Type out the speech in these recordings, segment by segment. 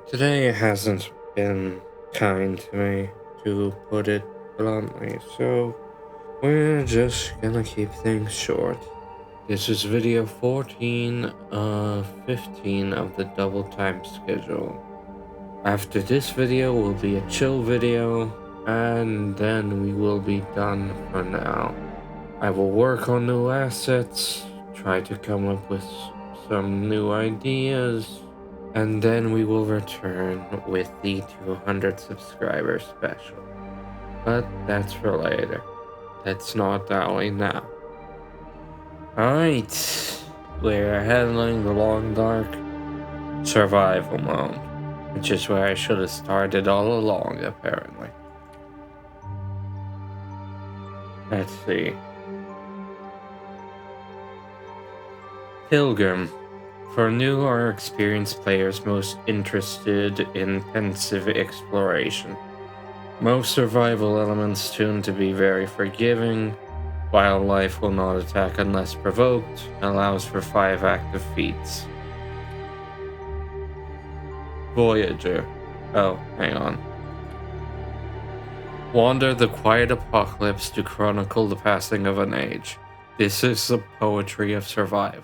Today hasn't been kind to me, to put it bluntly, so we're just gonna keep things short. This is video 14 of 15 of the double time schedule. After this video will be a chill video, and then we will be done for now. I will work on new assets, try to come up with some new ideas, and then we will return with the 200 subscriber special. But that's for later. That's not that way now. Alright, we're handling the long dark survival mode, which is where I should have started all along, apparently. Let's see. Pilgrim. For new or experienced players most interested in pensive exploration. Most survival elements tuned to be very forgiving. Wildlife will not attack unless provoked. Allows for 5 active feats. Voyager. Oh, hang on. Wander the quiet apocalypse to chronicle the passing of an age. This is the poetry of survival.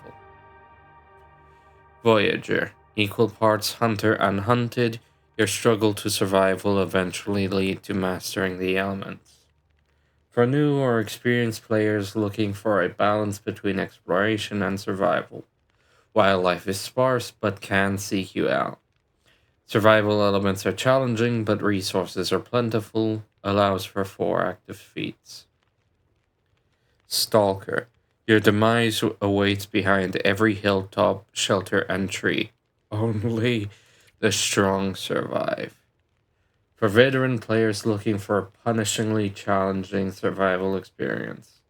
Voyager. Equal parts hunter and hunted, your struggle to survive will eventually lead to mastering the elements. For new or experienced players looking for a balance between exploration and survival, wildlife is sparse but can seek you out. Survival elements are challenging but resources are plentiful, allows for 4 active feats. Stalker. Your demise awaits behind every hilltop, shelter, and tree. Only the strong survive. For veteran players looking for a punishingly challenging survival experience,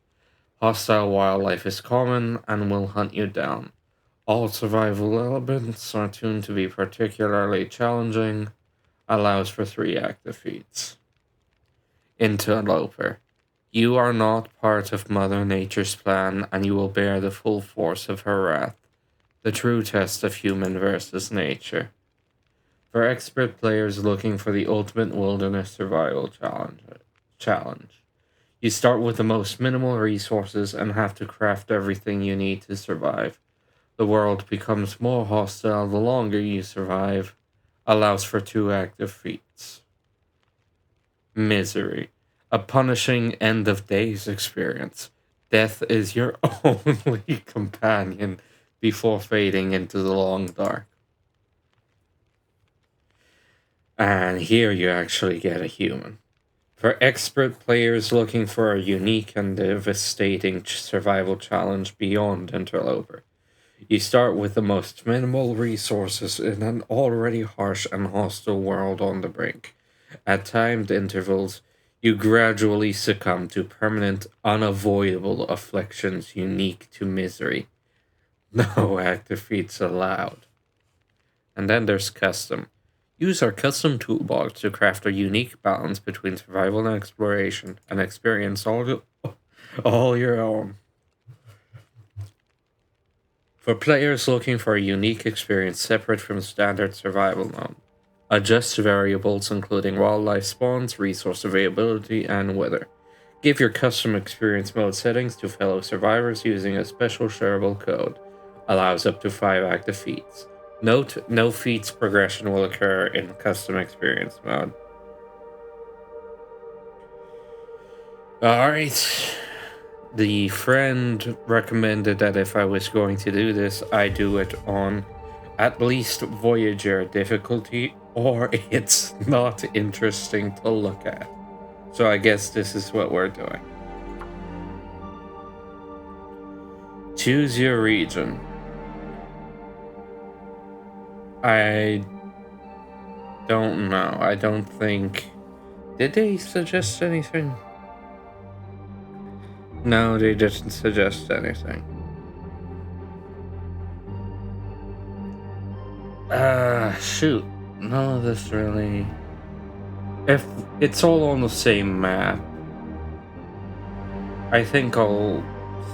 hostile wildlife is common and will hunt you down. All survival elements are tuned to be particularly challenging, allows for 3 active feats. Interloper. You are not part of Mother Nature's plan, and you will bear the full force of her wrath, the true test of human versus nature. For expert players looking for the ultimate wilderness survival challenge, you start with the most minimal resources and have to craft everything you need to survive. The world becomes more hostile the longer you survive, allows for 2 active feats. Misery. A punishing end of days experience. Death is your only companion before fading into the long dark. And here you actually get a human. For expert players looking for a unique and devastating survival challenge beyond Interloper, you start with the most minimal resources in an already harsh and hostile world on the brink. At timed intervals, you gradually succumb to permanent, unavoidable afflictions unique to misery. No active feats allowed. And then there's custom. Use our custom toolbox to craft a unique balance between survival and exploration, and experience all your own. For players looking for a unique experience separate from standard survival mode, adjust variables including wildlife spawns, resource availability, and weather. Give your custom experience mode settings to fellow survivors using a special shareable code. Allows up to 5 active feats. Note, no feats progression will occur in custom experience mode. Alright. The friend recommended that if I was going to do this, I do it on at least Voyager difficulty, or it's not interesting to look at. So I guess this is what we're doing. Choose your region. I don't know. I don't think... Did they suggest anything? No, they didn't suggest anything. Shoot. None of this really... If it's all on the same map, I think I'll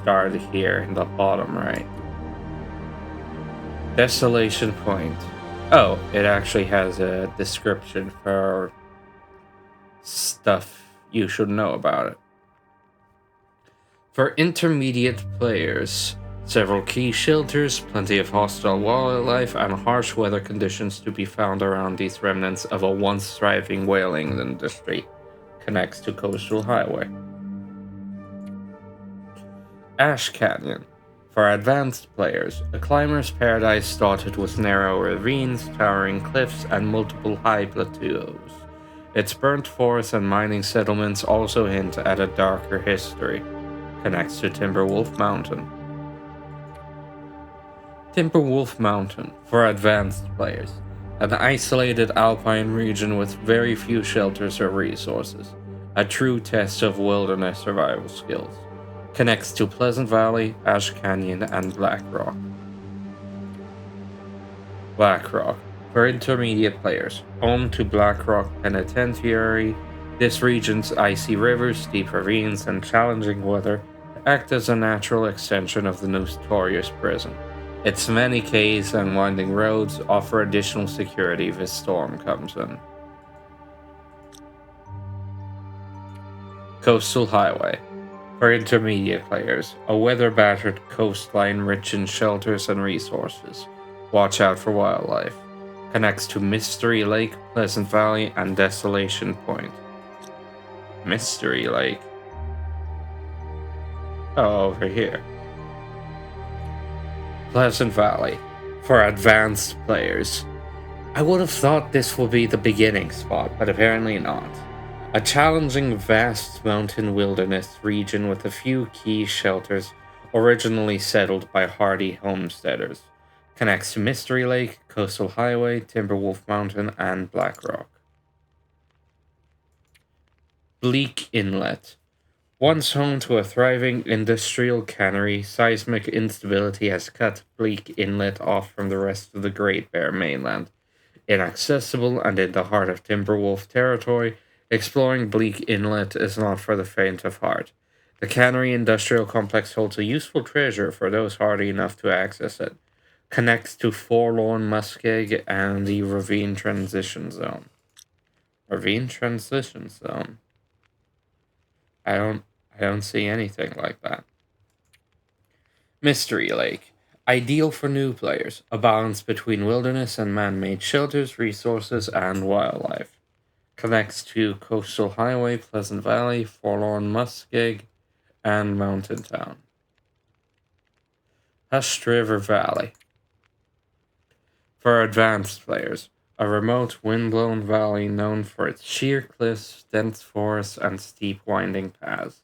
start here in the bottom right. Desolation Point. Oh, it actually has a description for stuff you should know about it. For intermediate players, several key shelters, plenty of hostile wildlife, and harsh weather conditions to be found around these remnants of a once thriving whaling industry. Connects to Coastal Highway. Ash Canyon. For advanced players, a climber's paradise dotted with narrow ravines, towering cliffs, and multiple high plateaus. Its burnt forests and mining settlements also hint at a darker history. Connects to Timberwolf Mountain. Timberwolf Mountain, for advanced players, an isolated alpine region with very few shelters or resources, a true test of wilderness survival skills. Connects to Pleasant Valley, Ash Canyon, and Black Rock. Black Rock, for intermediate players, home to Black Rock Penitentiary. This region's icy rivers, steep ravines, and challenging weather act as a natural extension of the notorious prison. Its many caves and winding roads offer additional security if a storm comes in. Coastal Highway. For intermediate players, a weather-battered coastline rich in shelters and resources. Watch out for wildlife. Connects to Mystery Lake, Pleasant Valley, and Desolation Point. Mystery Lake? Oh, over here. Pleasant Valley. For advanced players. I would have thought this would be the beginning spot, but apparently not. A challenging, vast mountain wilderness region with a few key shelters originally settled by hardy homesteaders. Connects to Mystery Lake, Coastal Highway, Timberwolf Mountain, and Black Rock. Bleak Inlet. Once home to a thriving industrial cannery, seismic instability has cut Bleak Inlet off from the rest of the Great Bear mainland. Inaccessible and in the heart of Timberwolf territory, exploring Bleak Inlet is not for the faint of heart. The cannery industrial complex holds a useful treasure for those hardy enough to access it. Connects to Forlorn Muskeg and the Ravine Transition Zone. Ravine Transition Zone? I don't see anything like that. Mystery Lake. Ideal for new players, a balance between wilderness and man-made shelters, resources, and wildlife. Connects to Coastal Highway, Pleasant Valley, Forlorn Muskeg, and Mountain Town. Hushed River Valley. For advanced players, a remote, wind-blown valley known for its sheer cliffs, dense forests, and steep winding paths.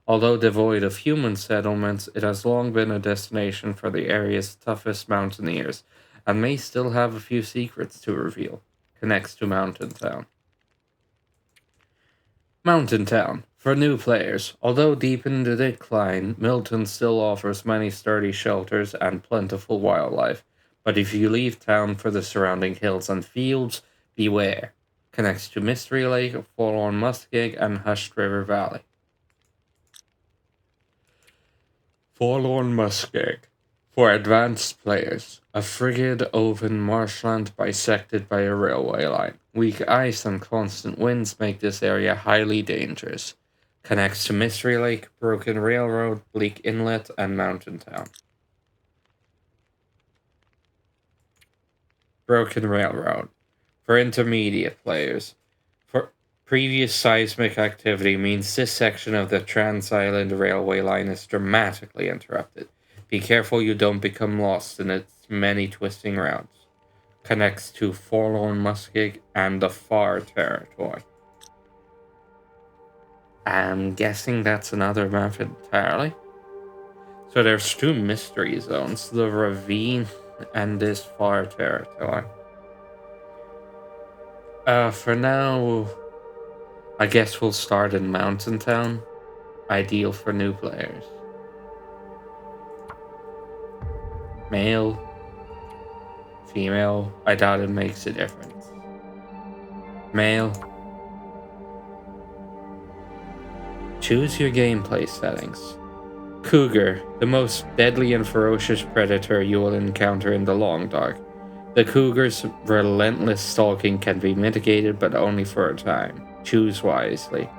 Although devoid of human settlements, it has long been a destination for the area's toughest mountaineers, and may still have a few secrets to reveal. Connects to Mountain Town. Mountain Town. For new players, although deep in the decline, Milton still offers many sturdy shelters and plentiful wildlife. But if you leave town for the surrounding hills and fields, beware. Connects to Mystery Lake, Forlorn Muskeg, and Hushed River Valley. Forlorn Muskeg. For advanced players, a frigid open marshland bisected by a railway line. Weak ice and constant winds make this area highly dangerous. Connects to Mystery Lake, Broken Railroad, Bleak Inlet, and Mountain Town. Broken Railroad. For intermediate players. For previous seismic activity means this section of the Trans-Island Railway line is dramatically interrupted. Be careful you don't become lost in its many twisting routes. Connects to Forlorn Muskeg and the Far Territory. I'm guessing that's another map entirely. So there's two mystery zones, the ravine and this Far Territory. For now, I guess we'll start in Mountain Town. Ideal for new players. Male, female, I doubt it makes a difference. Male. Choose your gameplay settings. Cougar, the most deadly and ferocious predator you will encounter in the long dark. The cougar's relentless stalking can be mitigated, but only for a time. Choose wisely.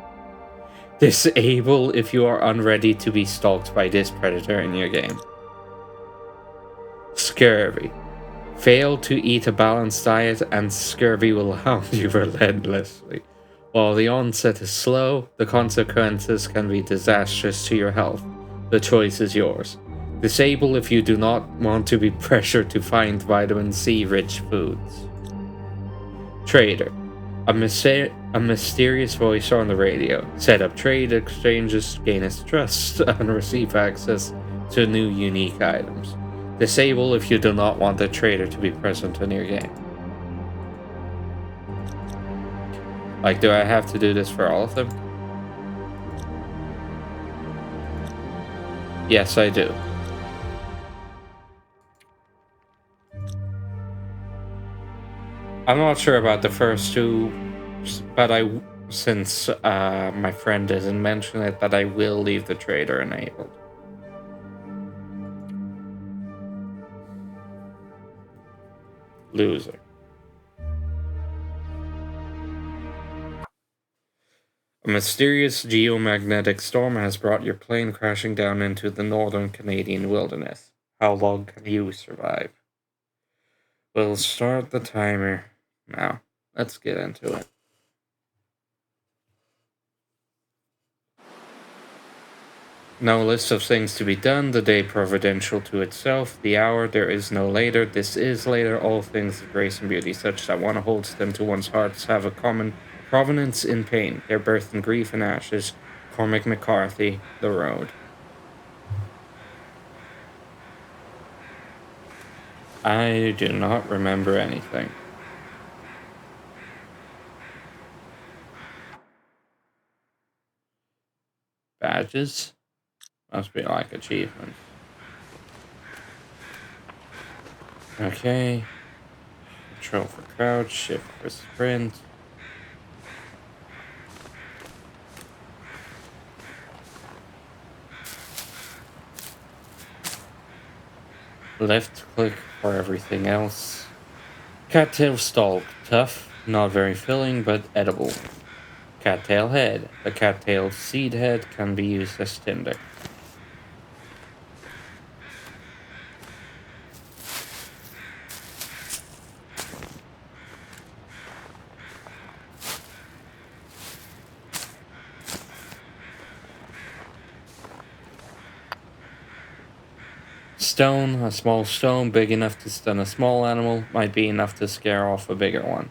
Disable if you are unready to be stalked by this predator in your game. Scurvy. Fail to eat a balanced diet and scurvy will hound you relentlessly. While the onset is slow, the consequences can be disastrous to your health. The choice is yours. Disable if you do not want to be pressured to find vitamin C rich foods. Trader. A mysterious voice on the radio. Set up trade exchanges, gain its trust, and receive access to new unique items. Disable if you do not want the trader to be present in your game. Like, do I have to do this for all of them? Yes, I do. I'm not sure about the first two, but since my friend didn't mention it, that I will leave the trader enabled. Loser. A mysterious geomagnetic storm has brought your plane crashing down into the northern Canadian wilderness. How long can you survive? We'll start the timer now. Let's get into it. No list of things to be done, the day providential to itself, the hour there is no later, this is later, all things of grace and beauty, such that one holds them to one's hearts, have a common provenance in pain, their birth in grief and ashes. Cormac McCarthy, The Road. I do not remember anything. Badges? Must be like achievements. Okay. Control for crouch, shift for sprint. Left click for everything else. Cattail stalk. Tough, not very filling, but edible. Cattail head. The cattail seed head can be used as tinder. Stone. A small stone big enough to stun a small animal might be enough to scare off a bigger one.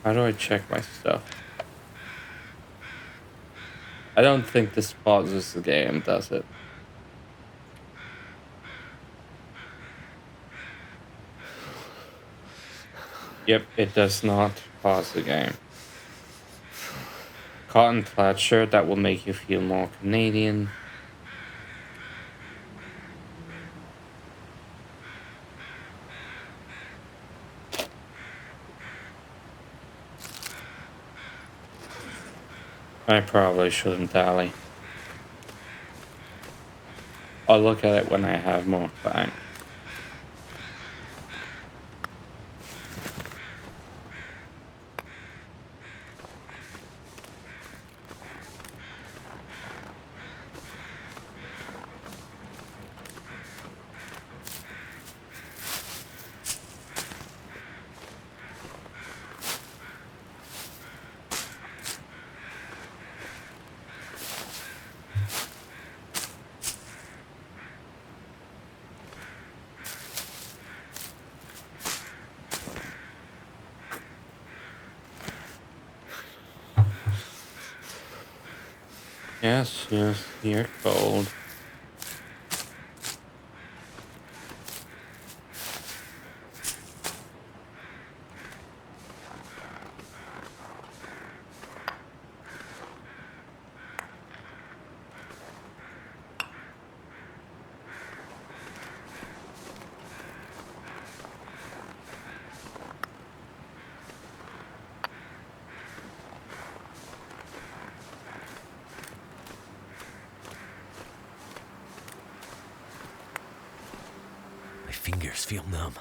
How do I check my stuff? I don't think this pauses the game, does it? Yep, it does not pause the game. Cotton plaid shirt that will make you feel more Canadian. I probably shouldn't dally. I'll look at it when I have more time. Yes, you're cold. fingers feel numb.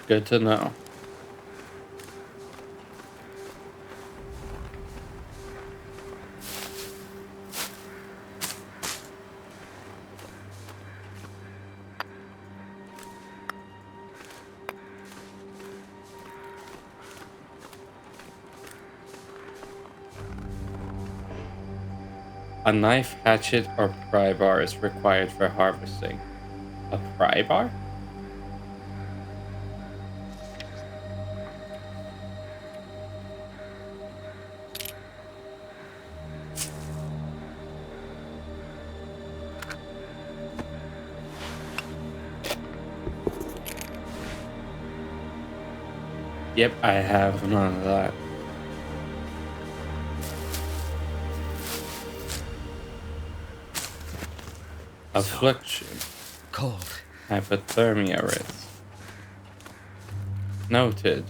Good to know. A knife, hatchet, or pry bar is required for harvesting. A pry bar? Yep, I have none of that. Affliction. Cold. Hypothermia risk. Noted.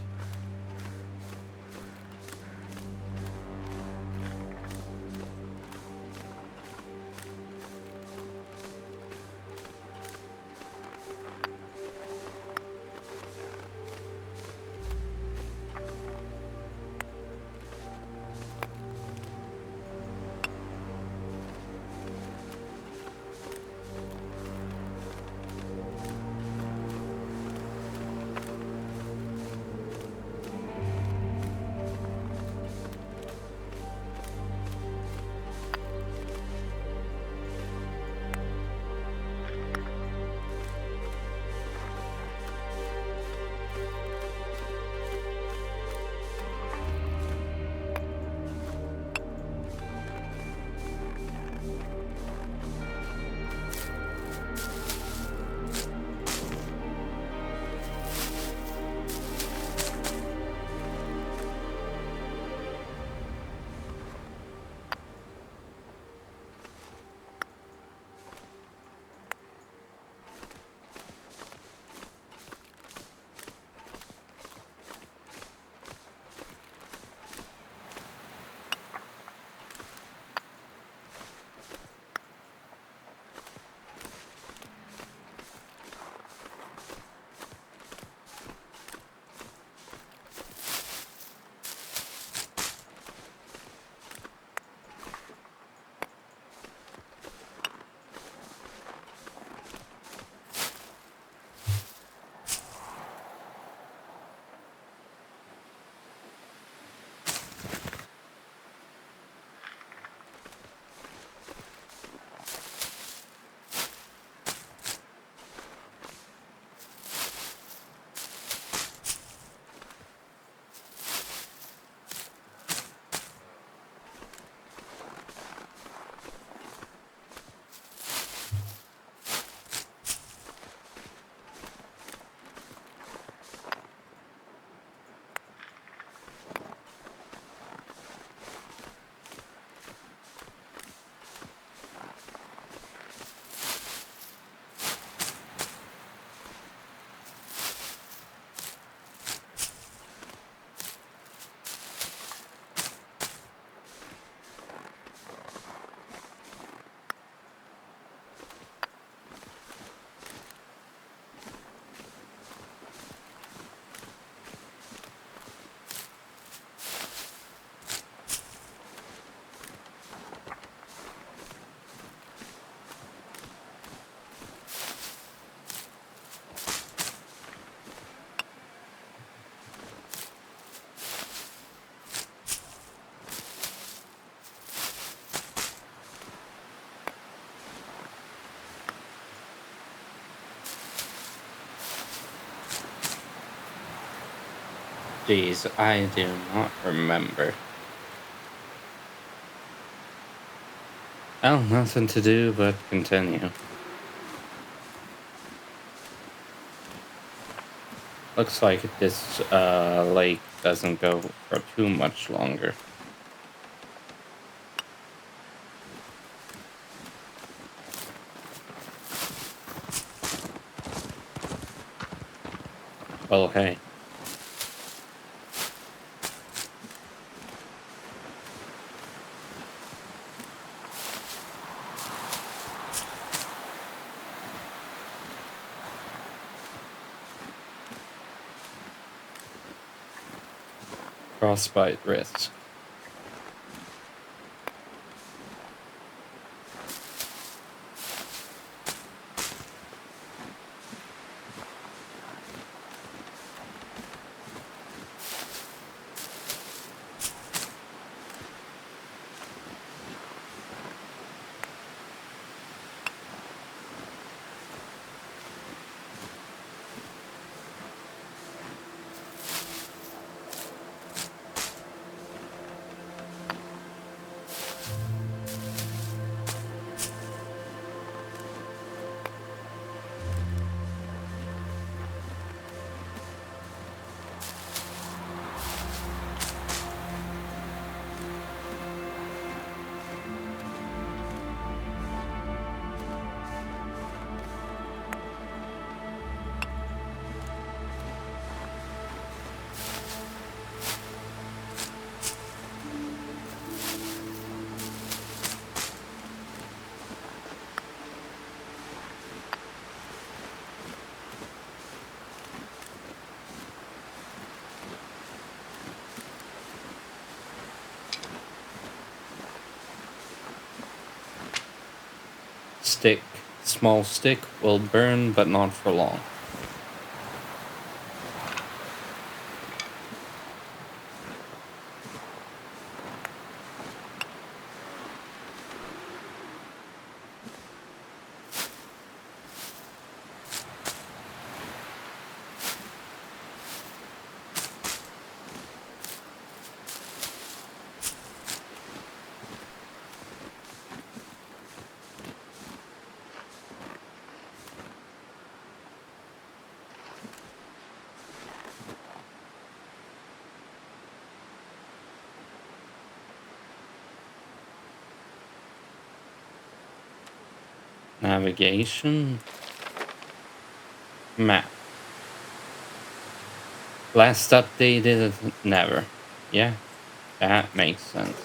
Jeez, I do not remember. Oh, nothing to do but continue. Looks like this lake doesn't go for too much longer. Well, hey. frostbite risk. Stick. Small stick will burn, but not for long. Navigation. Map. Last updated, never. Yeah, that makes sense.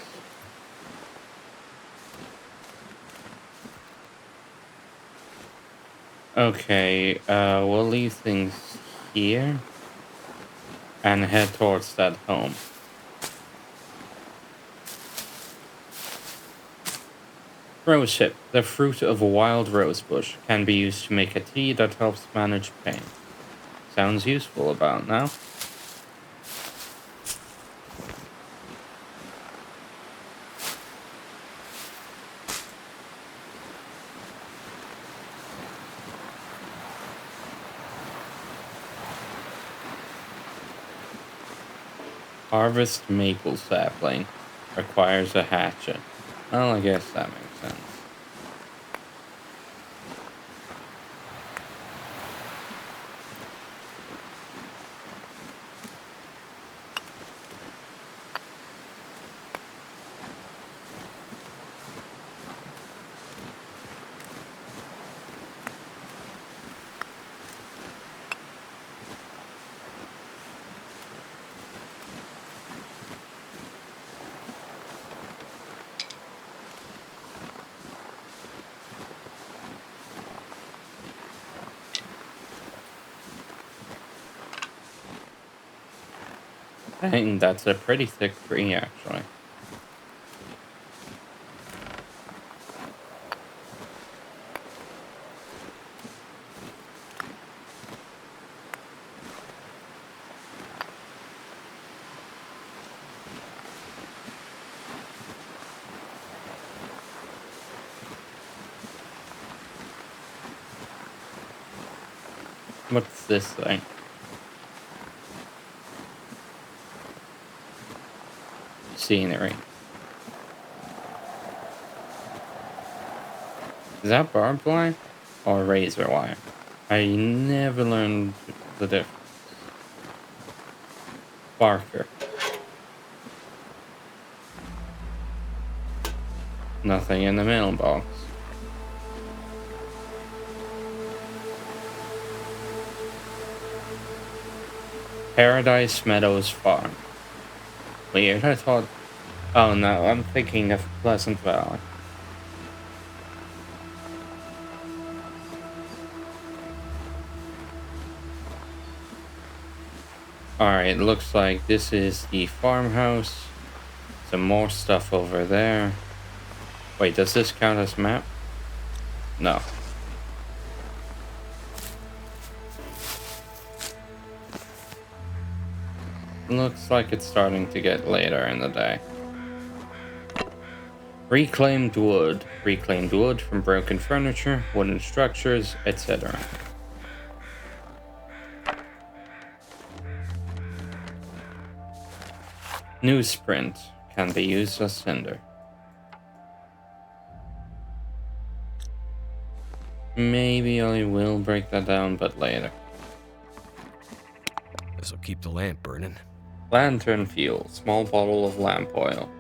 Okay, we'll leave things here and head towards that home. Rosehip, the fruit of a wild rose bush, can be used to make a tea that helps manage pain. Sounds useful about now. Harvest maple sapling. Requires a hatchet. Well, I guess that makes sense. Dang, that's a pretty thick tree, actually. What's this thing? Scenery. Is that barbed wire or razor wire? I never learned the difference. Barker. Nothing in the mailbox. Paradise Meadows Farm. Weird, I thought... Oh no, I'm thinking of Pleasant Valley. Alright, looks like this is the farmhouse. Some more stuff over there. Wait, does this count as map? No. Looks like it's starting to get later in the day. Reclaimed wood. Reclaimed wood from broken furniture, wooden structures, etc. Newsprint can be used as cinder. Maybe I will break that down, but later. This'll keep the lamp burning. Lantern fuel. Small bottle of lamp oil.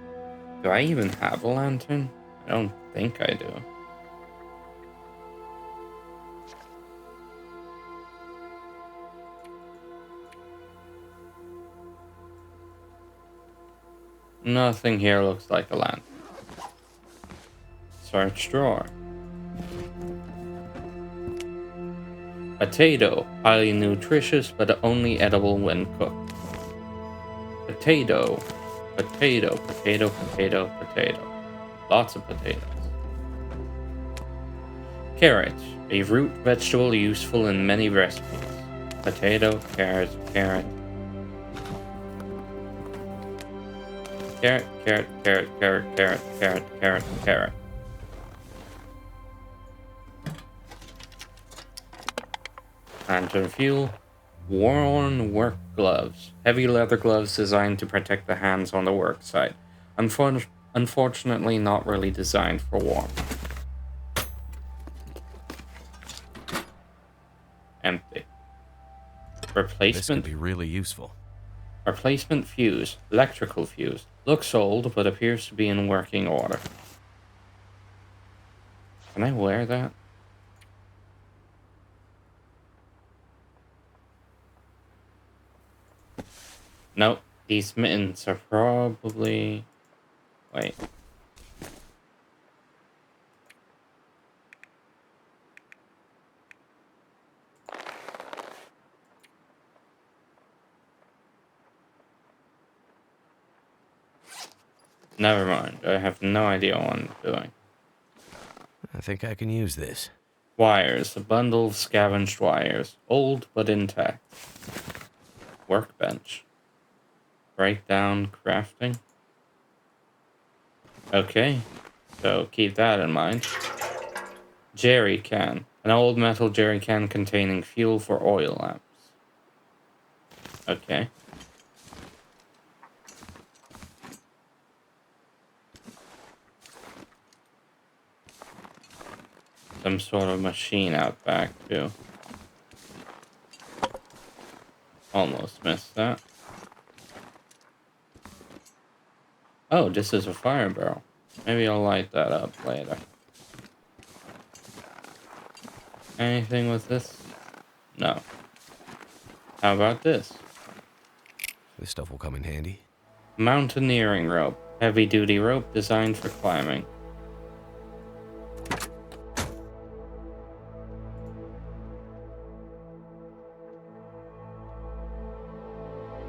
Do I even have a lantern? I don't think I do. Nothing here looks like a lantern. Search drawer. Potato. Highly nutritious, but only edible when cooked. Potato. Potato, potato, potato, potato. Lots of potatoes. Carrot. A root vegetable useful in many recipes. Potato, carrot, carrot. Carrot, carrot, carrot, carrot, carrot, carrot, carrot, carrot. Lantern fuel. Worn work gloves. Heavy leather gloves designed to protect the hands on the work site. Unfortunately, not really designed for warmth. Empty. Replacement. This could be really useful. Replacement fuse. Electrical fuse. Looks old, but appears to be in working order. Can I wear that? Nope. These mittens are probably... Wait. Never mind. I have no idea what I'm doing. I think I can use this. Wires. A bundle of scavenged wires. Old but intact. Workbench. Breakdown crafting. Okay. So keep that in mind. Jerry can. An old metal jerry can containing fuel for oil lamps. Okay. Some sort of machine out back, too. Almost missed that. Oh, this is a fire barrel. Maybe I'll light that up later. Anything with this? No. How about this? This stuff will come in handy. Mountaineering rope. Heavy-duty rope designed for climbing.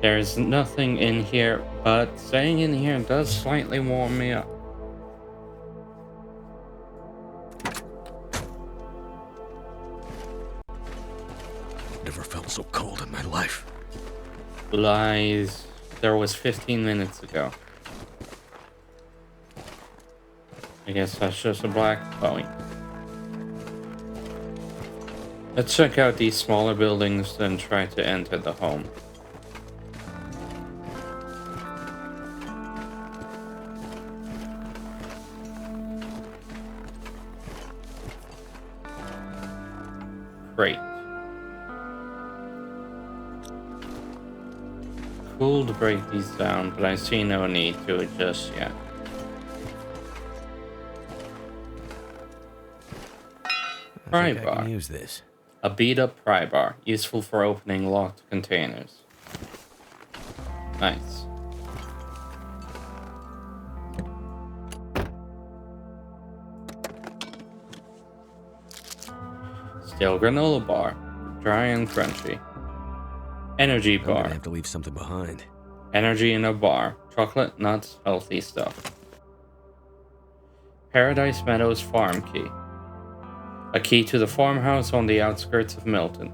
There's nothing in here, but staying in here does slightly warm me up. Never felt so cold in my life. Lies. There was 15 minutes ago. I guess that's just a black point. Let's check out these smaller buildings, then try to enter the home. Great. Cool to break these down, but I see no need to just yet. I think I Pry bar. can use this. A beat-up pry bar, useful for opening locked containers. Nice. Stale granola bar, dry and crunchy. Energy I'm gonna bar. have to leave something behind. Energy in a bar. Chocolate, nuts, healthy stuff. Paradise Meadows farm key. A key to the farmhouse on the outskirts of Milton.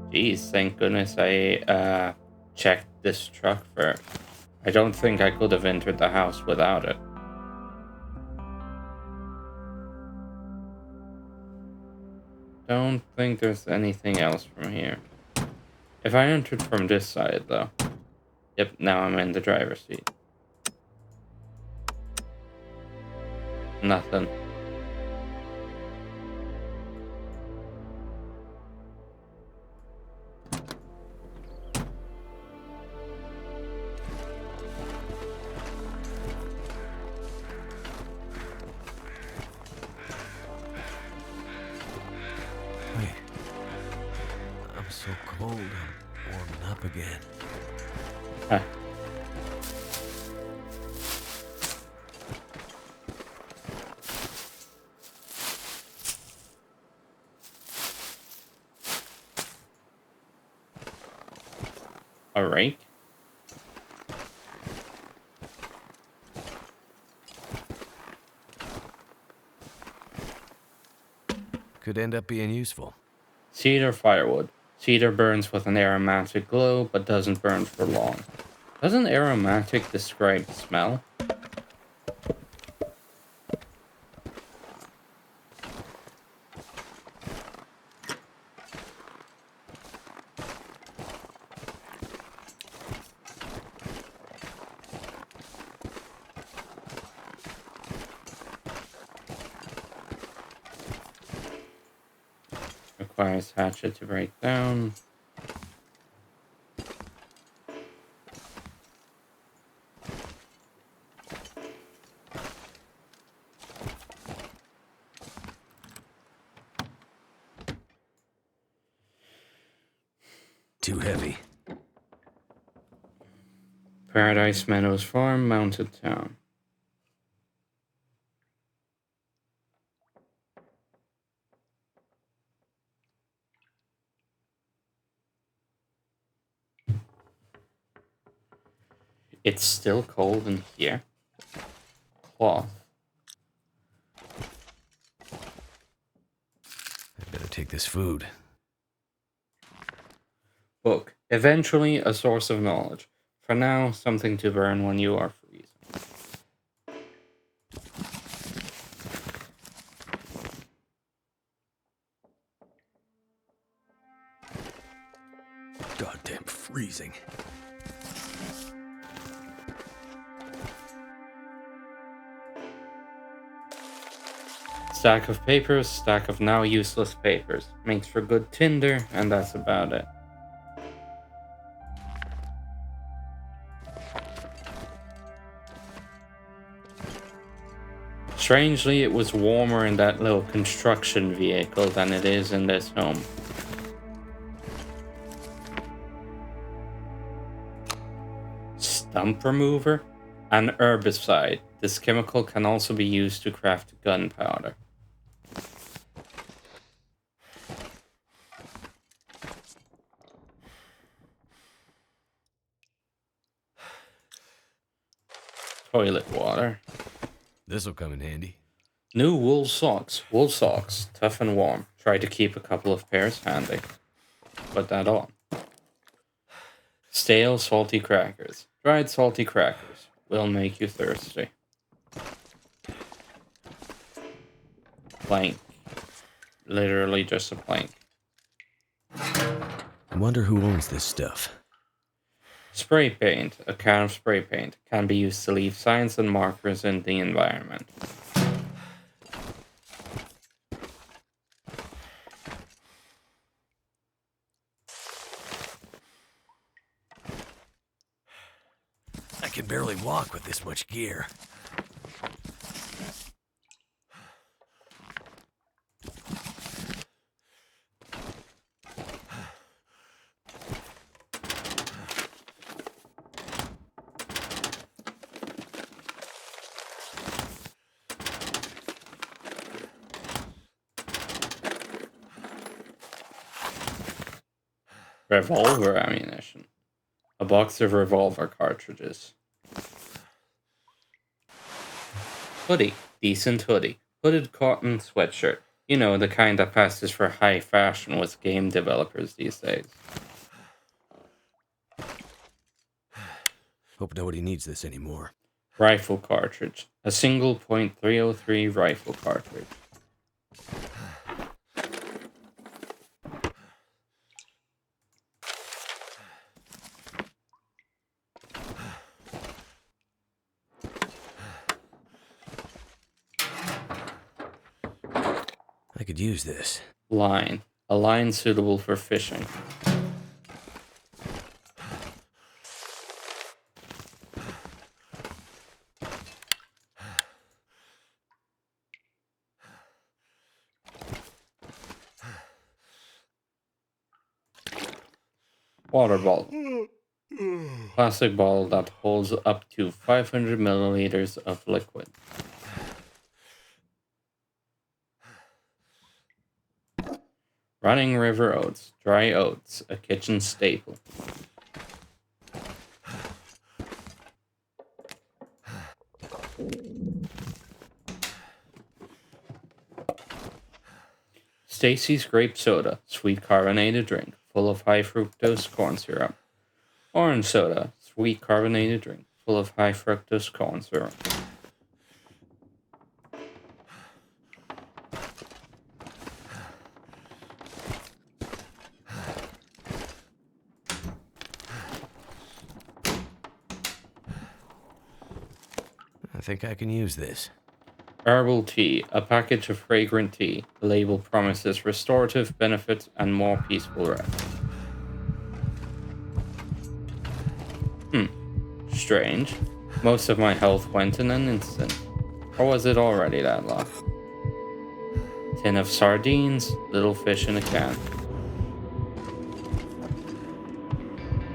Geez, thank goodness I checked this truck first. I don't think I could have entered the house without it. Don't think there's anything else from here. If I entered from this side, though. Yep, now I'm in the driver's seat. Nothing. Wait. I'm so cold, I'm warming up again. Huh. A rake? Could end up being useful. Cedar firewood. Cedar burns with an aromatic glow, but doesn't burn for long. Doesn't aromatic describe smell? Requires hatchet to break down. Too heavy. Paradise Meadows Farm, Mounted Town. It's still cold in here. Cloth. I better take this food. Book. Eventually a source of knowledge. For now, something to burn when you are freezing. Goddamn freezing. Stack of papers, stack of now useless papers. Makes for good tinder, and that's about it. Strangely, it was warmer in that little construction vehicle than it is in this home. Stump remover? An herbicide. This chemical can also be used to craft gunpowder. Toilet water. This'll come in handy. New wool socks. Wool socks. Tough and warm. Try to keep a couple of pairs handy. Put that on. Stale salty crackers. Dried salty crackers. Will make you thirsty. Plank. Literally just a plank. I wonder who owns this stuff. Spray paint. A can of spray paint can be used to leave signs and markers in the environment. I can barely walk with this much gear. Revolver ammunition. A box of revolver cartridges. Hoodie. Decent hoodie. Hooded cotton sweatshirt. You know, the kind that passes for high fashion with game developers these days. Hope nobody needs this anymore. Rifle cartridge. A single .303 rifle cartridge. I could use this. Line. A line suitable for fishing. Water bottle. Plastic bottle that holds up to 500 milliliters of liquid. Running River oats. Dry oats. A kitchen staple. Stacy's grape soda. Sweet carbonated drink. Full of high fructose corn syrup. Orange soda. Sweet carbonated drink. Full of high fructose corn syrup. I think I can use this. Herbal tea, a package of fragrant tea. The label promises restorative benefits and more peaceful rest. Strange. Most of my health went in an instant. Or was it already that low? Tin of sardines, little fish in a can.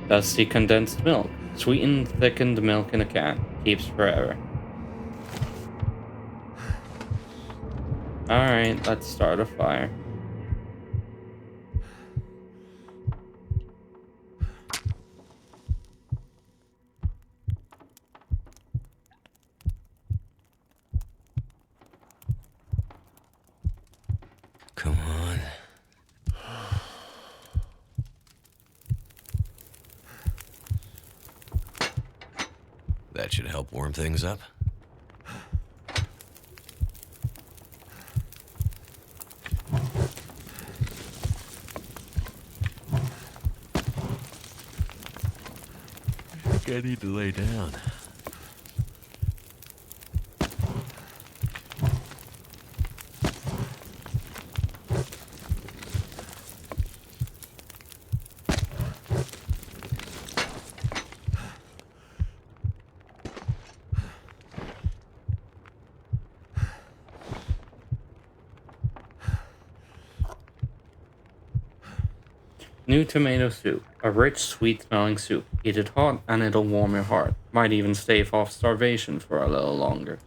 Dusty condensed milk, sweetened thickened milk in a can. Keeps forever. Alright, let's start a fire. Come on. That should help warm things up. I think I need to lay down. New tomato soup. A rich, sweet-smelling soup. Eat it hot and it'll warm your heart. Might even stave off starvation for a little longer.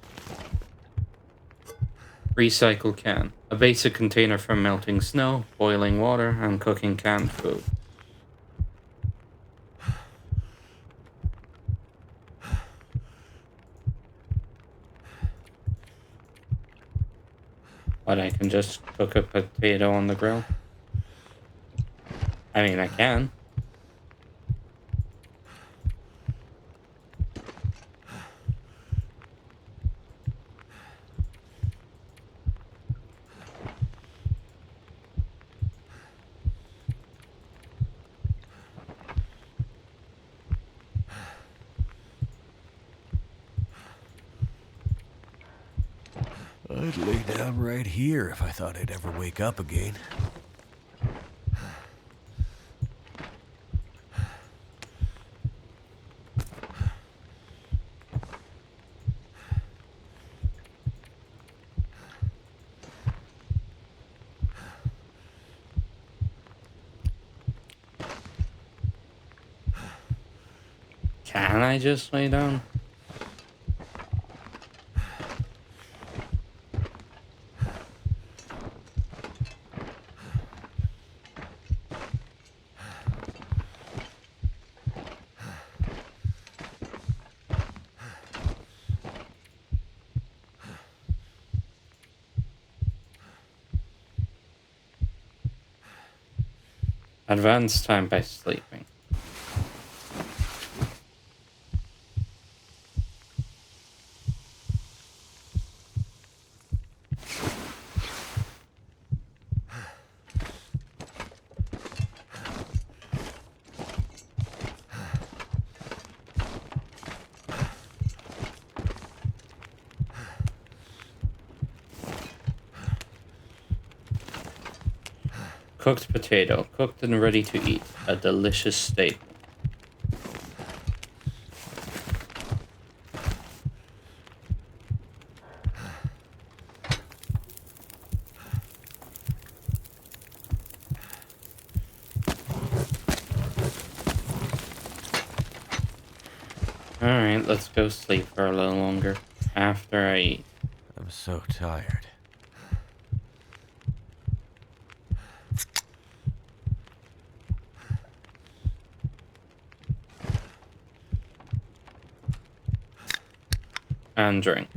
Recycle can. A basic container for melting snow, boiling water, and cooking canned food. But I can just cook a potato on the grill. I mean, I can. I'd lay down right here if I thought I'd ever wake up again. Can I just lay down? Advance time by sleeping. Cooked potato, cooked and ready to eat, a delicious staple. Alright, let's go sleep for a little longer after I eat. I'm so tired. And drink.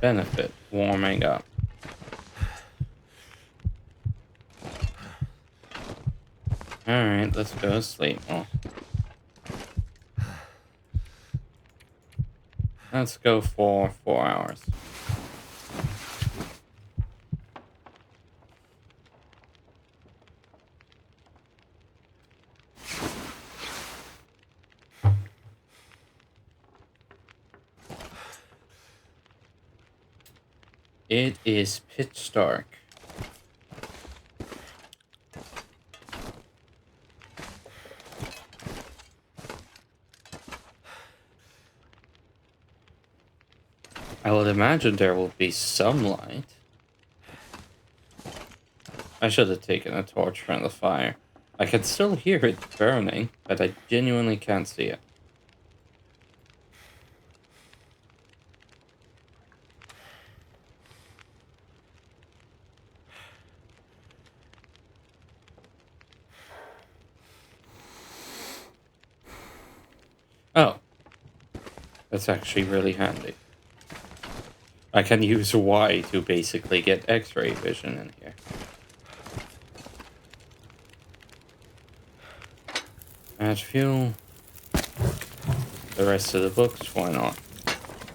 Benefit, warming up. Alright, let's go to sleep. Well, let's go for 4 hours. It is pitch dark. I would imagine there will be some light. I should have taken a torch from the fire. I can still hear it burning, but I genuinely can't see it. Oh, that's actually really handy. I can use Y to basically get X-ray vision in here. Add fuel. The rest of the books, why not?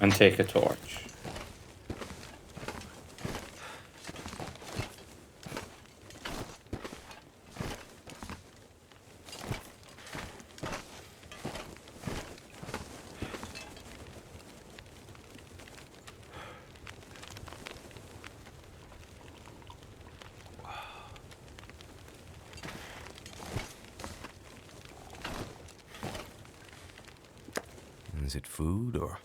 And take a torch. Is it food or?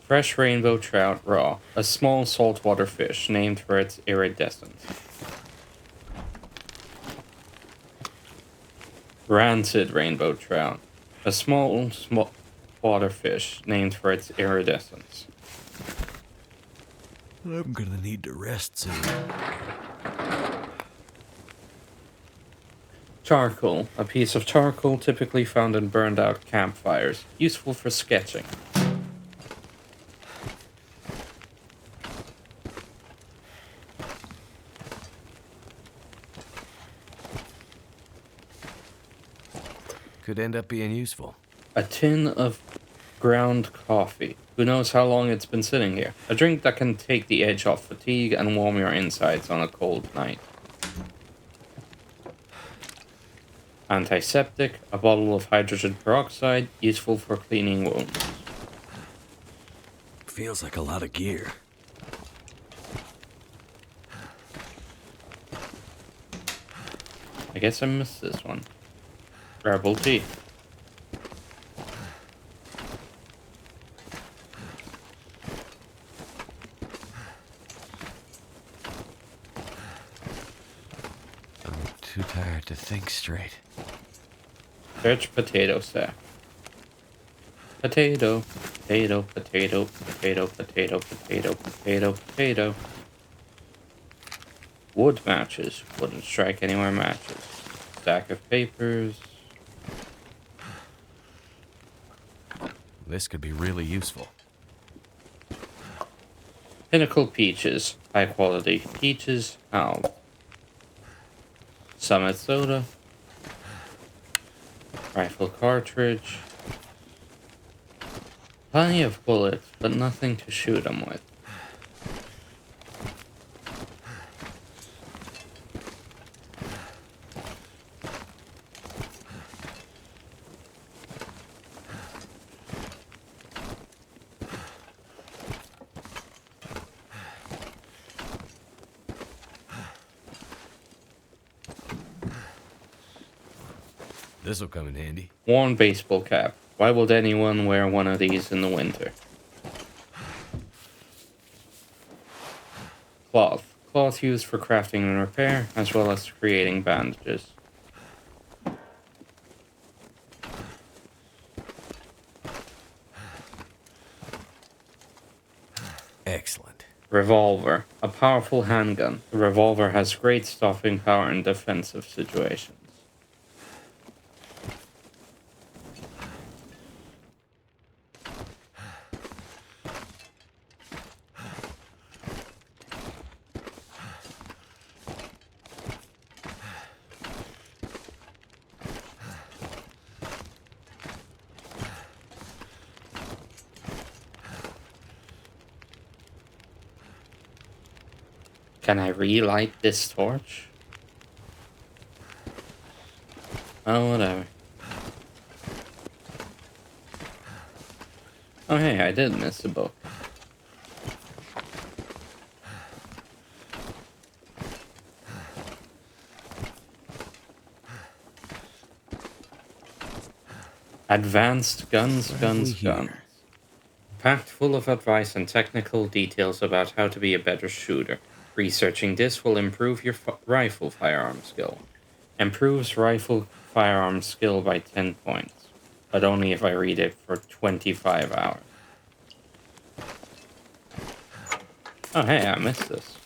Fresh rainbow trout raw, a small saltwater fish named for its iridescence. Rancid rainbow trout, a small water fish named for its iridescence. I'm gonna need to rest soon. Charcoal, a piece of charcoal typically found in burned out campfires, useful for sketching. Could end up being useful. A tin of ground coffee. Who knows how long it's been sitting here? A drink that can take the edge off fatigue and warm your insides on a cold night. Antiseptic, a bottle of hydrogen peroxide, useful for cleaning wounds. feels like a lot of gear. I guess I missed this one. Rebel tea. I'm too tired to think straight. Search potato sack. Potato, potato, potato, potato, potato, potato, potato, potato. Wood matches. Wouldn't strike anywhere matches. Stack of papers. This could be really useful. Pinnacle peaches. High quality peaches. How? Summit soda. Rifle cartridge. Plenty of bullets, but nothing to shoot them with. This'll come in handy. Worn baseball cap. Why would anyone wear one of these in the winter? Cloth. Cloth used for crafting and repair, as well as creating bandages. Excellent. Revolver. A powerful handgun. The revolver has great stopping power in defensive situations. Can I relight this torch? Oh, whatever. Oh, hey, I did miss a book. Advanced guns, guns, guns. Packed full of advice and technical details about how to be a better shooter. Researching this will improve your rifle firearm skill. Improves rifle firearm skill by 10 points, but only if I read it for 25 hours. Oh hey, I missed this.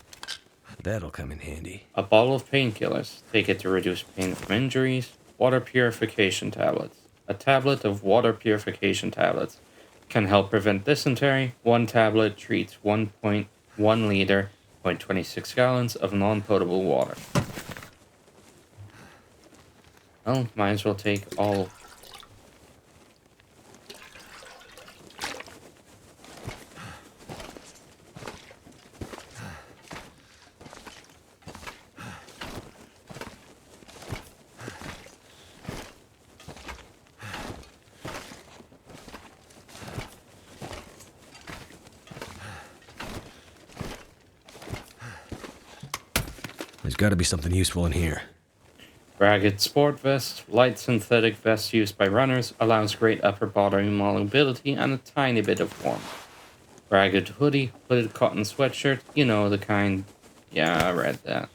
That'll come in handy. A bottle of painkillers. Take it to reduce pain from injuries. Water purification tablets. A tablet of water purification tablets can help prevent dysentery. One tablet treats 1.1 liter, 0.26 gallons of non-potable water. Well, might as well take all. There's got to be something useful in here. Ragged sport vest, light synthetic vest used by runners, allows great upper body mobility and a tiny bit of warmth. Ragged hoodie, hooded cotton sweatshirt, you know the kind. Yeah, I read that.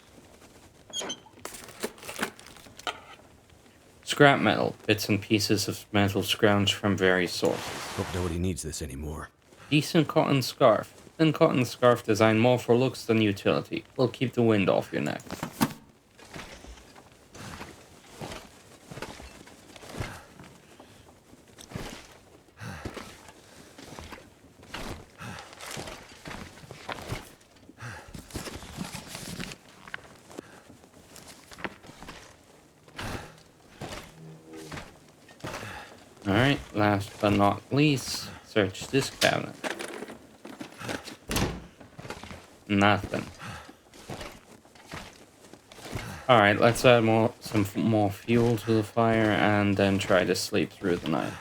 Scrap metal, bits and pieces of metal scrounged from various sources. Hope nobody needs this anymore. Decent cotton scarf. Thin cotton scarf designed more for looks than utility. Will keep the wind off your neck. Alright, last but not least, search this cabinet. Nothing. Alright, let's add some more fuel to the fire and then try to sleep through the night.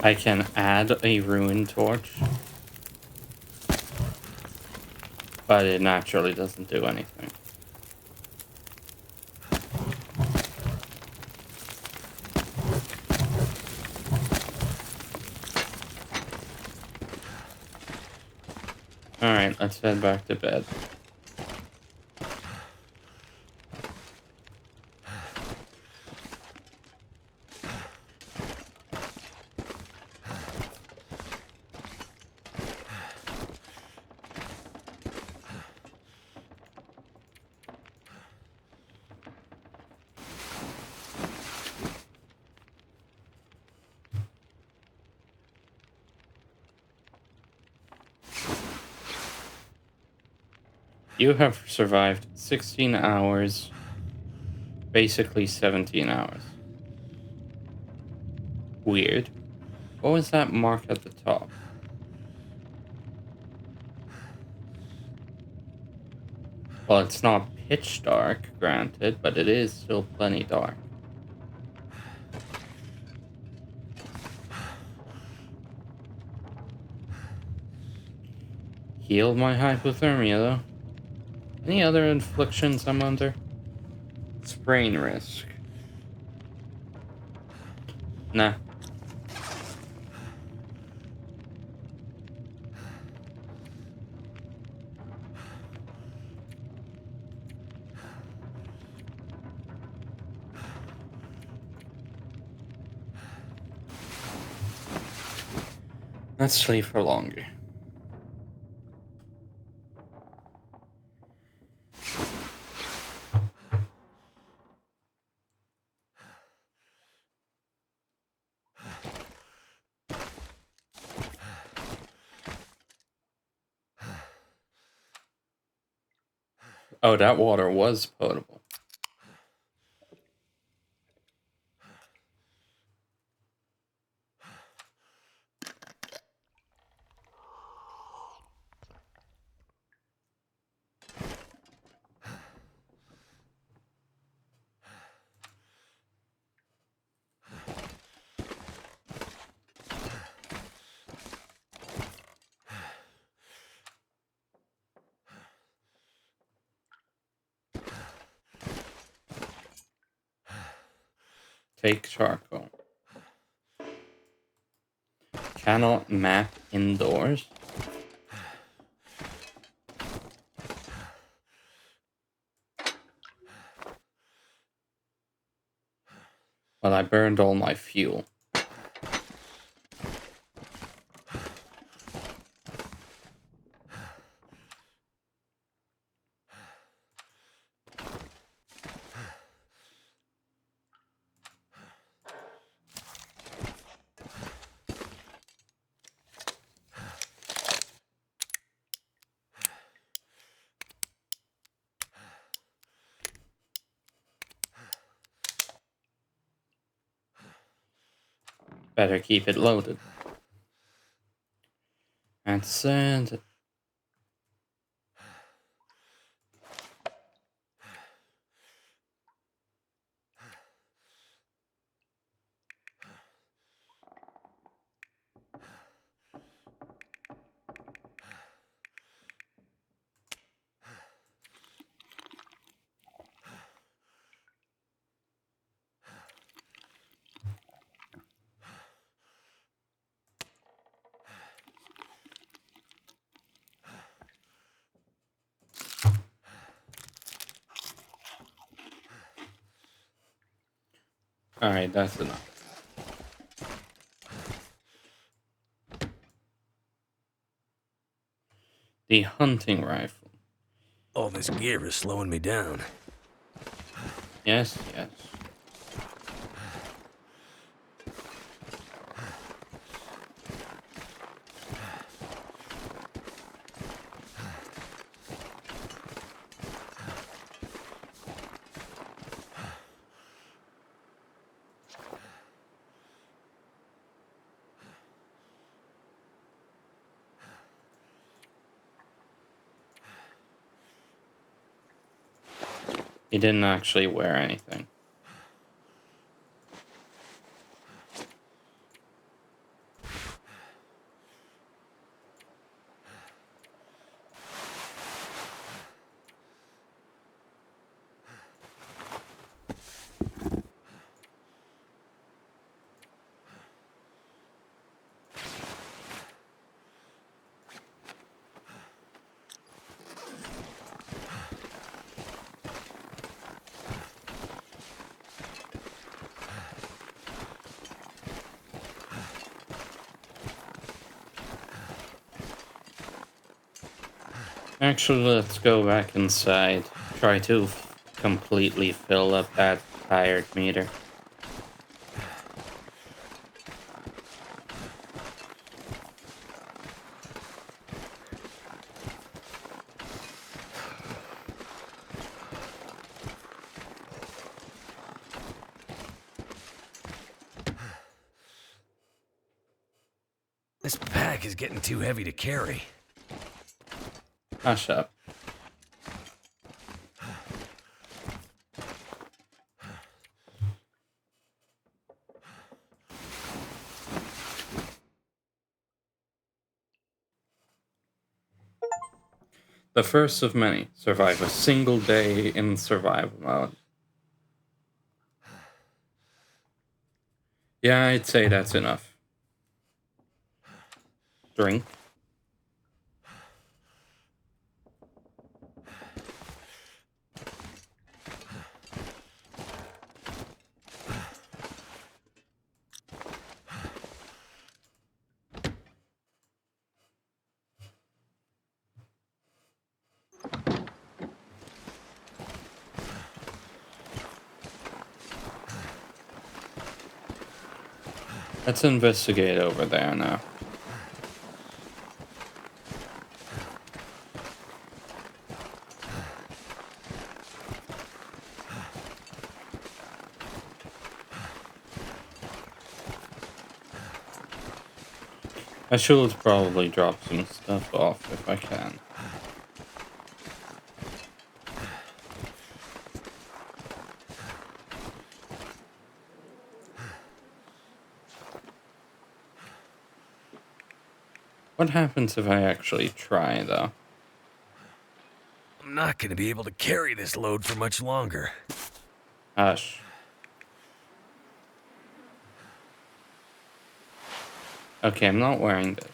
I can add a ruin torch, but it naturally doesn't do anything. Alright, let's head back to bed. You have survived 16 hours, basically 17 hours. Weird. What was that mark at the top? Well, it's not pitch dark, granted, but it is still plenty dark. Healed my hypothermia, though. Any other afflictions I'm under? Sprain risk. Nah. Let's sleep for longer. Oh, that water was potable. Take charcoal. Cannot map indoors. Well, I burned all my fuel. Better keep it loaded. That's it. Alright, that's enough. The hunting rifle. All this gear is slowing me down. Yes, yes. He didn't actually wear anything. Actually, let's go back inside. Try to completely fill up that tired meter. This pack is getting too heavy to carry. Hush up. The first of many. Survive a single day in survival mode. Yeah, I'd say that's enough. Drink. Let's investigate over there now. I should probably drop some stuff off if I can. What happens if I actually try, though? I'm not gonna be able to carry this load for much longer. Hush. Okay, I'm not wearing this.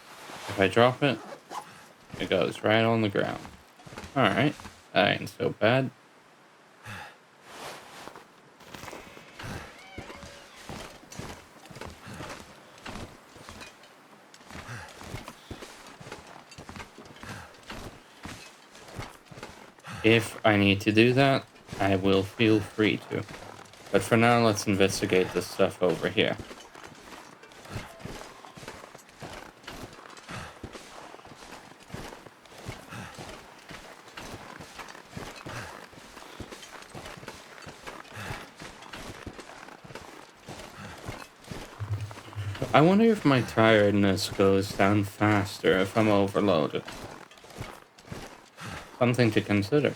If I drop it, it goes right on the ground. Alright, that ain't so bad. If I need to do that, I will feel free to. But for now, let's investigate this stuff over here. I wonder if my tiredness goes down faster if I'm overloaded. Something to consider.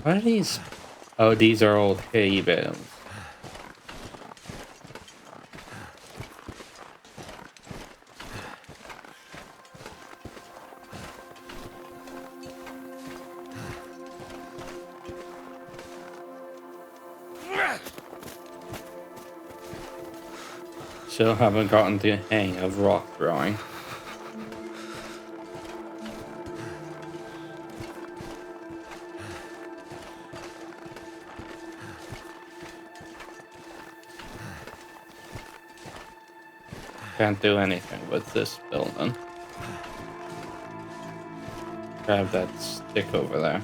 What are these? Oh, these are old hay bales. Still haven't gotten the hang of rock throwing. Can't do anything with this building. Grab that stick over there.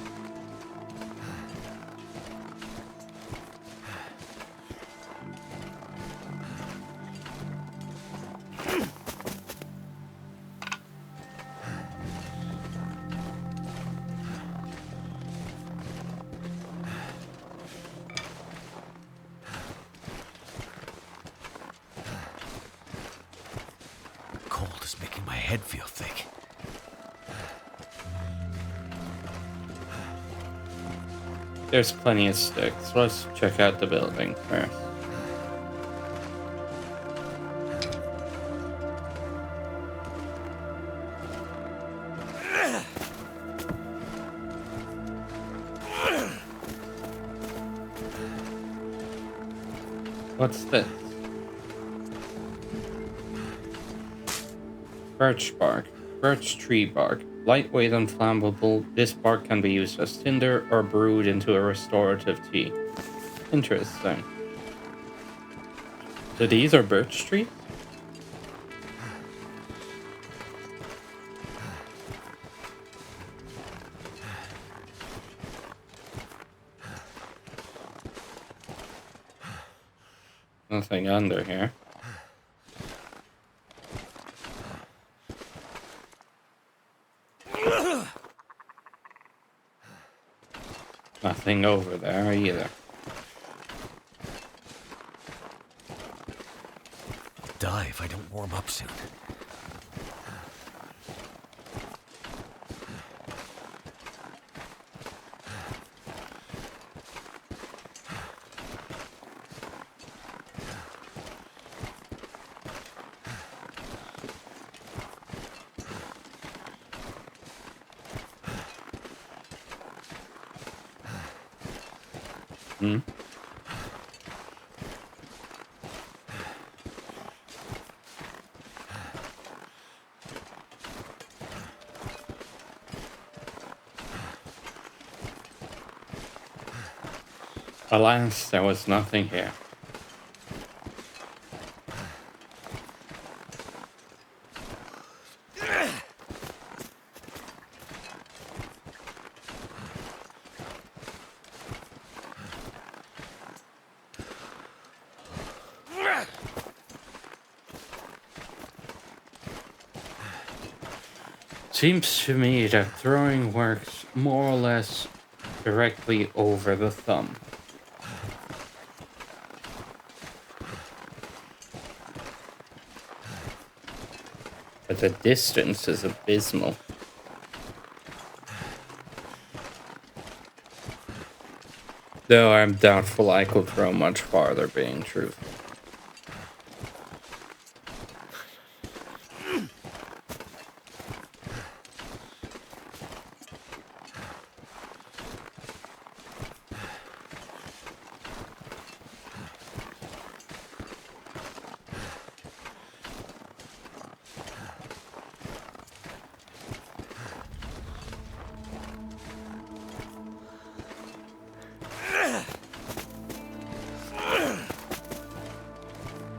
Cold is making my head feel thick. There's plenty of sticks. Let's check out the building first. What's this? Birch bark. Birch tree bark. Lightweight and flammable, this bark can be used as tinder or brewed into a restorative tea. Interesting. So these are birch trees? Nothing under here. Nothing over there either. Die if I don't warm up soon. Hmm? Alas, there was nothing here. Seems to me that throwing works more or less directly over the thumb. But the distance is abysmal. Though I'm doubtful I could throw much farther, being truthful.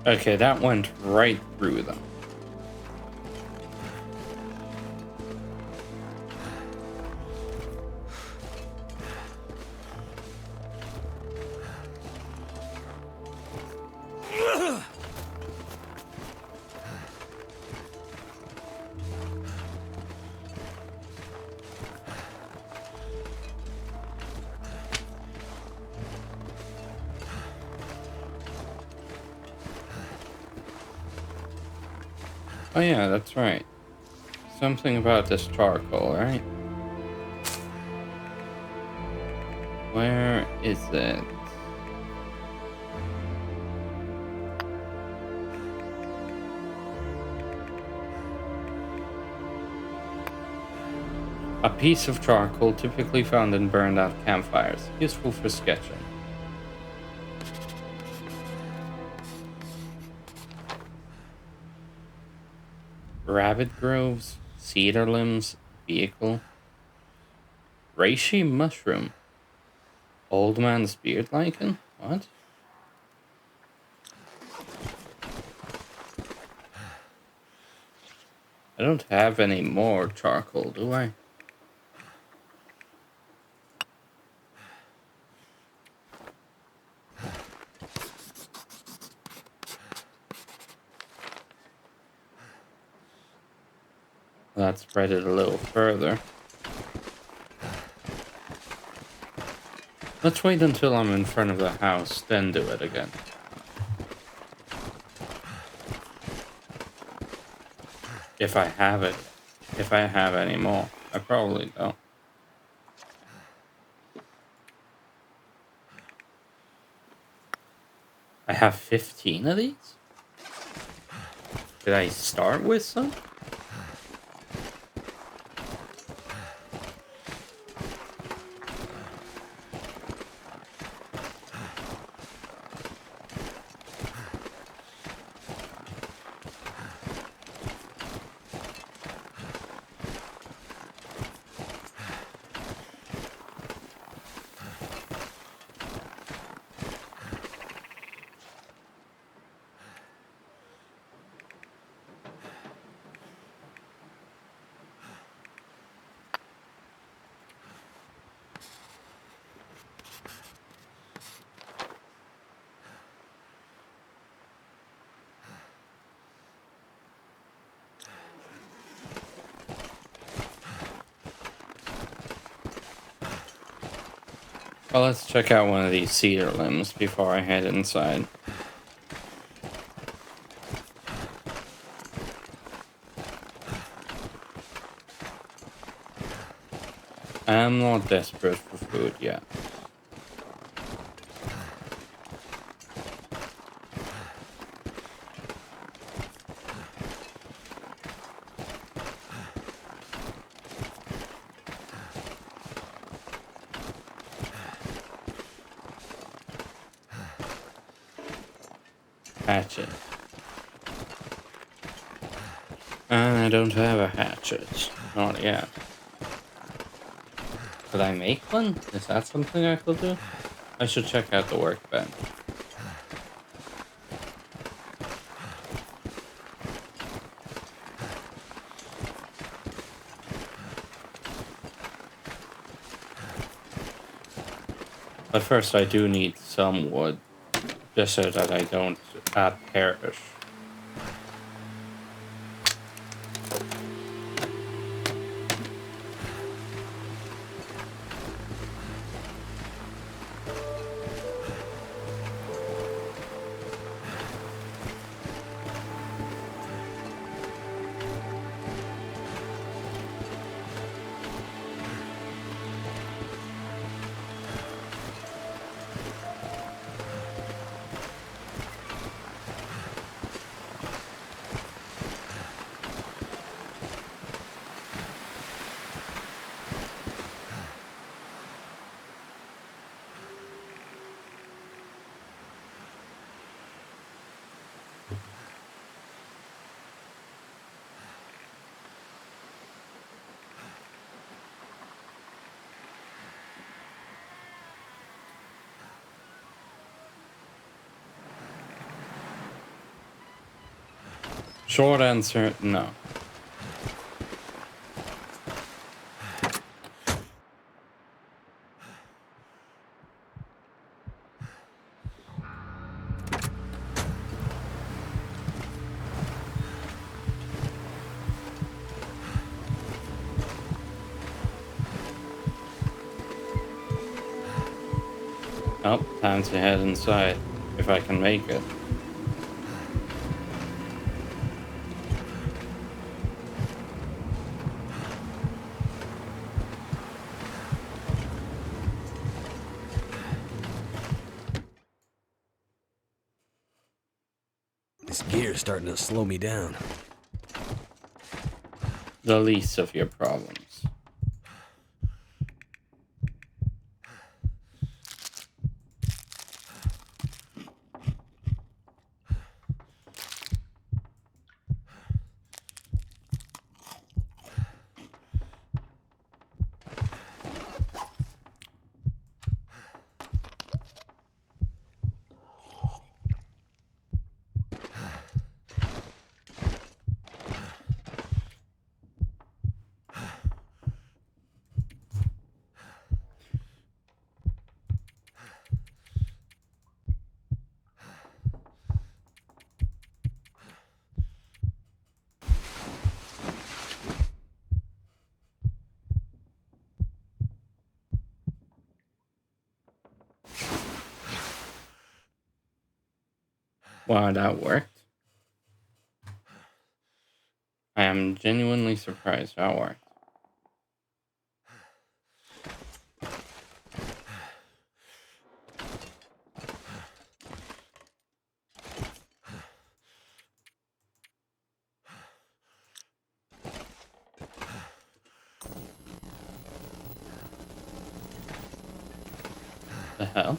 Okay, that went right through them. Oh yeah, that's right. Something about this charcoal, right? Where is it? A piece of charcoal typically found in burned out campfires, useful for sketching. Rabbit groves, cedar limbs, vehicle. Reishi mushroom. Old man's beard lichen? What? I don't have any more charcoal, do I? Let's spread it a little further. Let's wait until I'm in front of the house, then do it again. If I have it. If I have any more. I probably don't. I have 15 of these? Did I start with some? Well, let's check out one of these cedar limbs before I head inside. I'm not desperate for food yet. Hatchet. And I don't have a hatchet. Not yet. Could I make one? Is that something I could do? I should check out the workbench. But first I do need some wood. Just so that I don't perish. Short answer, no. Oh, time to head inside, if I can make it. This gear's starting to slow me down. The least of your problems. Wow, that worked. I am genuinely surprised that worked. The hell?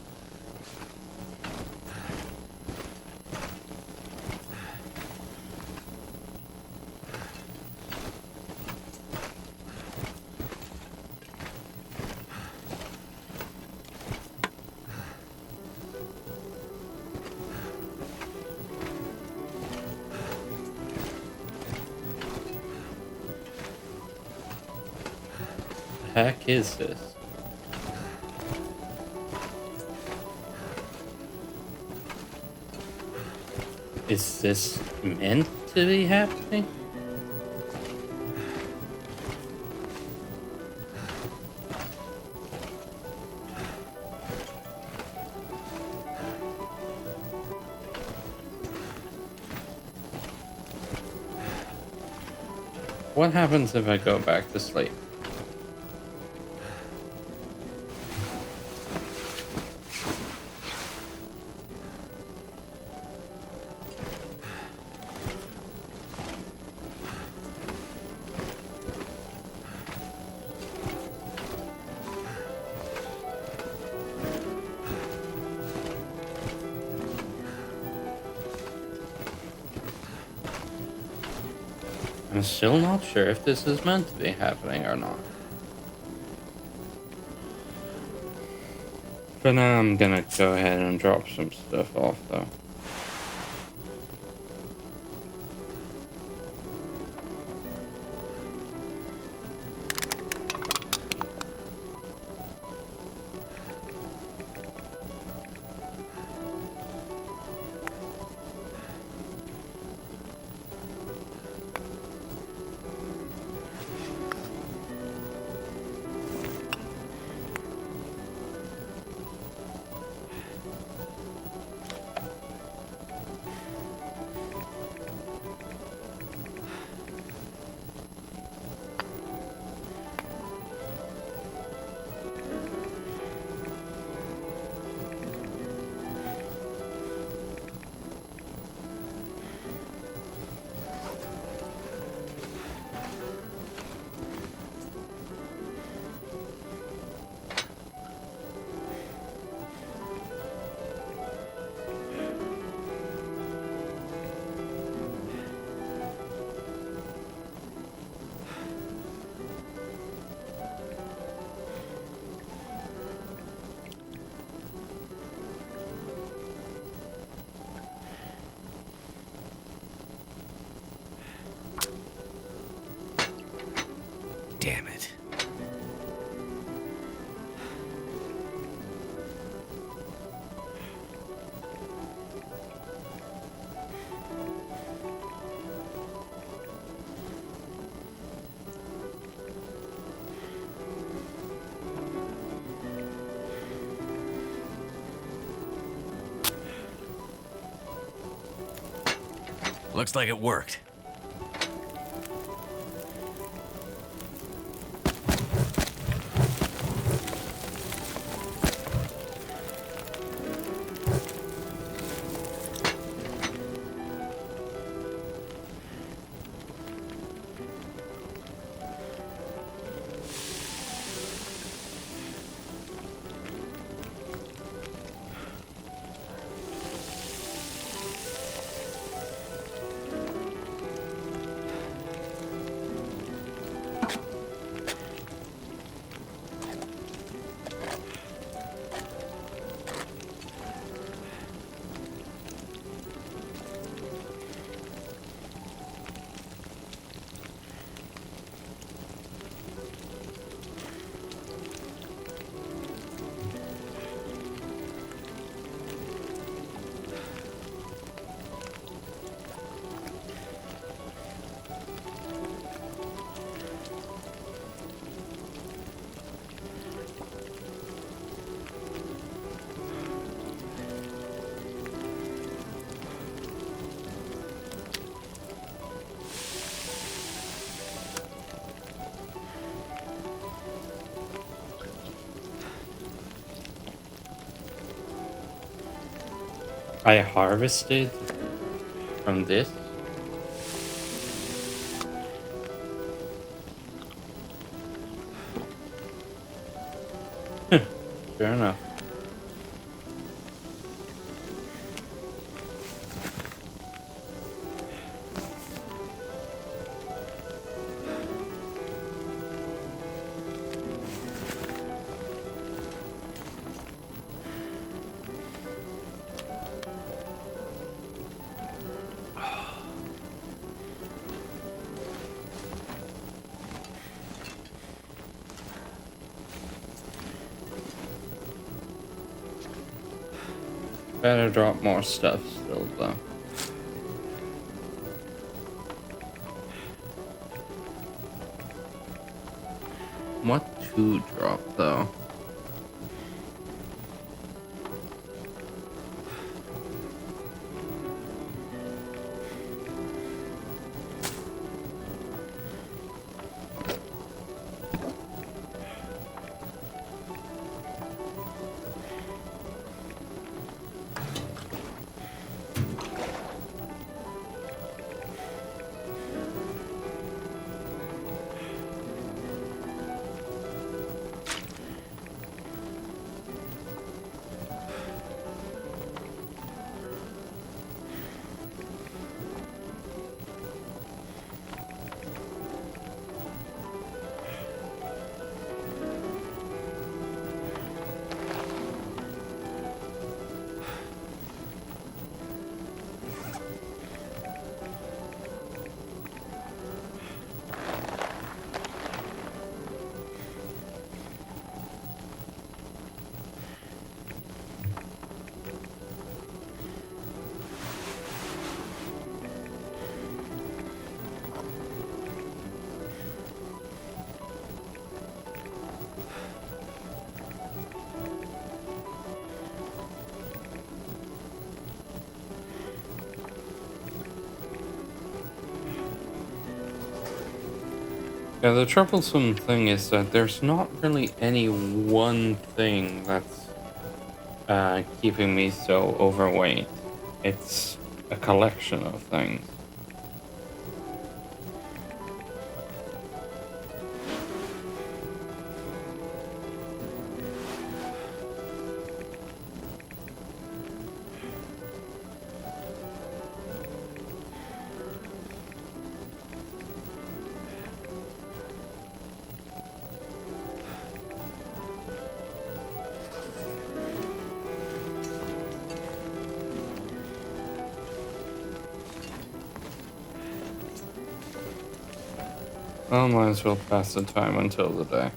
The heck is this? Is this meant to be happening? What happens if I go back to sleep? I'm still not sure if this is meant to be happening or not. For now, I'm gonna go ahead and drop some stuff off, though. Damn it. Looks like it worked. I harvested from this. Fair enough. Better drop more stuff still, though. What to drop, though? Yeah, the troublesome thing is that there's not really any one thing that's keeping me so overweight. It's a collection of things. Well, might as well pass the time until the day.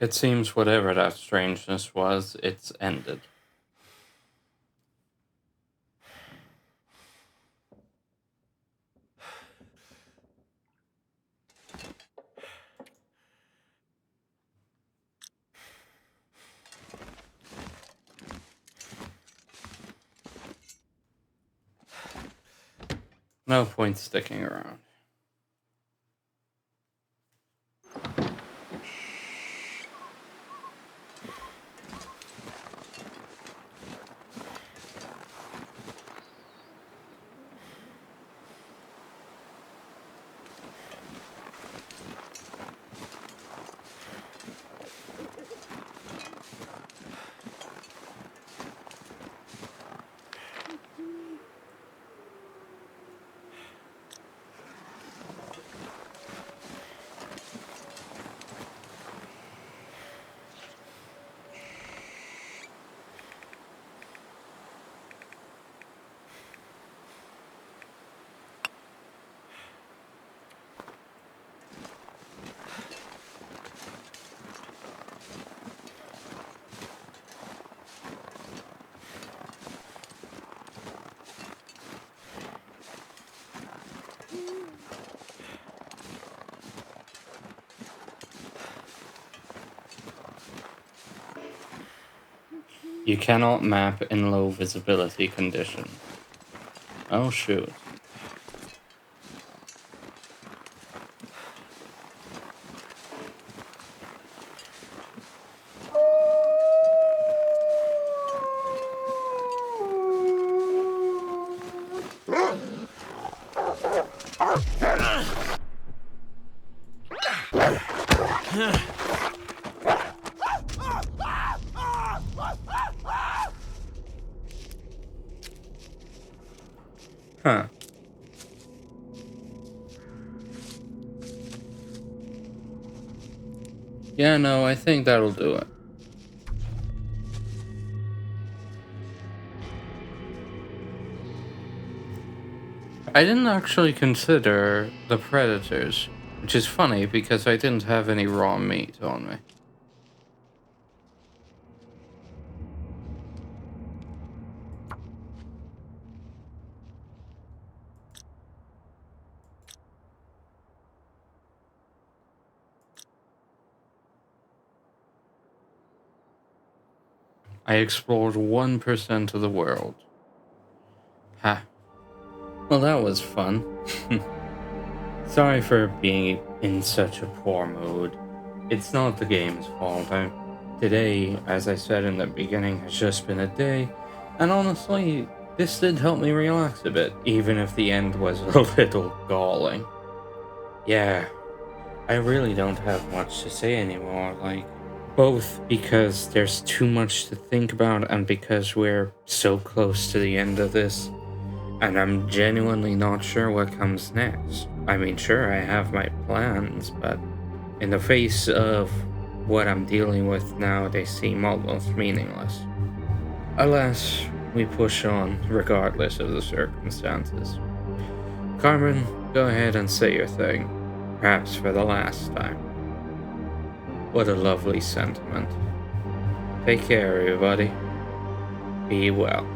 It seems whatever that strangeness was, it's ended. No point sticking around. You cannot map in low visibility condition. Oh shoot. Huh. Yeah, no, I think that'll do it. I didn't actually consider the predators, which is funny because I didn't have any raw meat on me. I explored 1% of the world. Ha. Well, that was fun. Sorry for being in such a poor mood. It's not the game's fault. Today, as I said in the beginning, has just been a day, and honestly, this did help me relax a bit, even if the end was a little galling. Yeah, I really don't have much to say anymore, both because there's too much to think about and because we're so close to the end of this, and I'm genuinely not sure what comes next. I mean, sure, I have my plans, but in the face of what I'm dealing with now, they seem almost meaningless. Alas, we push on regardless of the circumstances. Carmen, go ahead and say your thing, perhaps for the last time. What a lovely sentiment. Take care, everybody. Be well.